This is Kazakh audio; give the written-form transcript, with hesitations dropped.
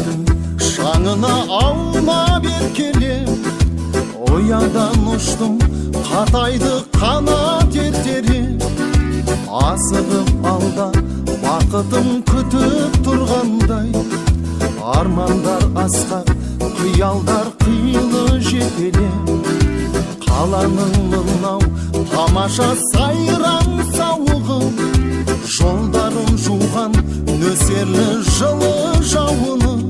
жүректің шаңына аунап еркелеп, ұядан ұштым қатайды қанат ертерек. Асығып алда бақытым күтіп тұрғандай, армандар асқақ, қиялдар қилы жетелеп. Қаланың мынау тамаша сайран сауығы, жолдарын жуған нөсерлі жылы жауыны.